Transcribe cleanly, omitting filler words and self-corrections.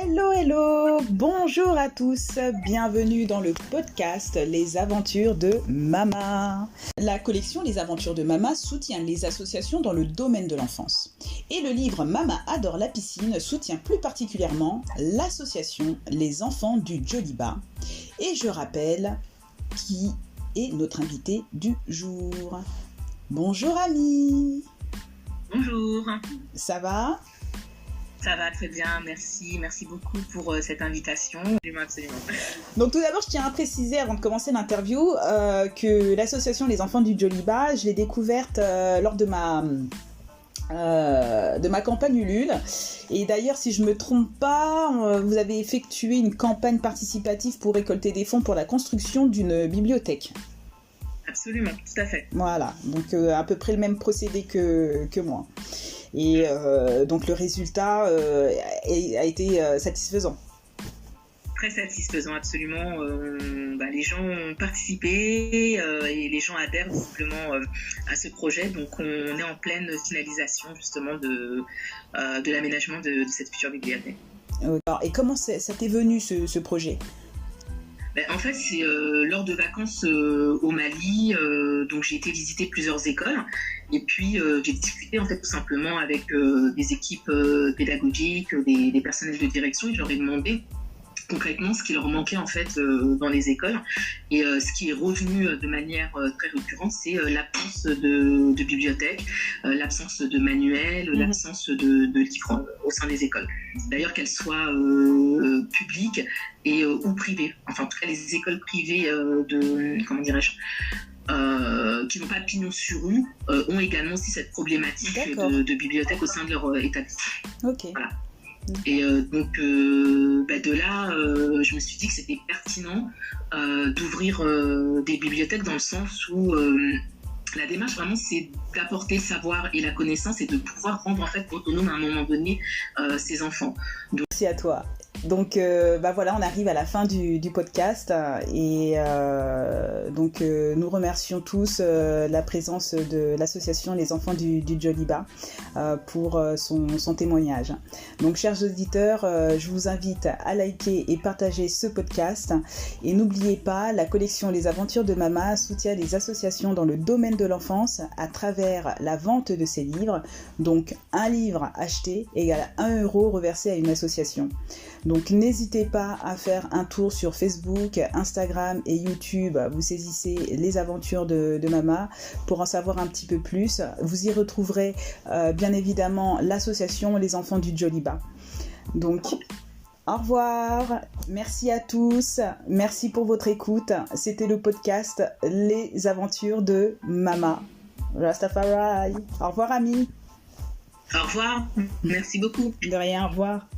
Hello, hello, bonjour à tous, bienvenue dans le podcast Les Aventures de Mama. La collection Les Aventures de Mama soutient les associations dans le domaine de l'enfance. Et le livre Mama adore la piscine soutient plus particulièrement l'association Les Enfants du Djoliba. Et je rappelle qui est notre invité du jour. Bonjour Ami. Bonjour. Ça va ? Ça va très bien, merci. Merci beaucoup pour cette invitation. Absolument. Donc tout d'abord, je tiens à préciser avant de commencer l'interview que l'association Les Enfants du Djoliba, je l'ai découverte lors de ma campagne Ulule. Et d'ailleurs, si je me trompe pas, vous avez effectué une campagne participative pour récolter des fonds pour la construction d'une bibliothèque. Absolument, tout à fait. Voilà, donc à peu près le même procédé que moi. Et donc le résultat a été satisfaisant. Très satisfaisant, absolument. Les gens ont participé et les gens adhèrent visiblement à ce projet. Donc on est en pleine finalisation justement de l'aménagement de cette future bibliothèque. Et comment ça t'est venu ce projet ? En fait, c'est lors de vacances au Mali, donc j'ai été visiter plusieurs écoles et puis j'ai discuté en fait tout simplement avec des équipes pédagogiques, des personnels de direction et je leur ai demandé concrètement ce qui leur manquait en fait dans les écoles et ce qui est revenu de manière très récurrente, c'est l'absence de bibliothèque, l'absence de manuels, l'absence de livres au sein des écoles. D'ailleurs qu'elles soient publiques et ou privées. Enfin en tout cas les écoles privées qui n'ont pas de pignon sur rue ont également aussi cette problématique de bibliothèque au sein de leur établissement. Ok. Voilà. Et donc de là, je me suis dit que c'était pertinent d'ouvrir des bibliothèques dans le sens où la démarche vraiment c'est d'apporter le savoir et la connaissance et de pouvoir rendre en fait autonome à un moment donné ces enfants. Donc, merci à toi. Donc voilà, on arrive à la fin du podcast et donc nous remercions tous la présence de l'association Les Enfants du Djoliba pour son témoignage. Donc chers auditeurs, je vous invite à liker et partager ce podcast et n'oubliez pas, la collection Les Aventures de Mama soutient les associations dans le domaine de l'enfance à travers la vente de ses livres. Donc un livre acheté égale 1 euro reversé à une association. Donc n'hésitez pas à faire un tour sur Facebook, Instagram et YouTube. Vous saisissez Les Aventures de Mama pour en savoir un petit peu plus. Vous y retrouverez bien évidemment l'association Les Enfants du Djoliba. Donc au revoir, merci à tous, merci pour votre écoute. C'était le podcast Les Aventures de Mama. Rastafari. Au revoir Ami. Au revoir, merci beaucoup. De rien, au revoir.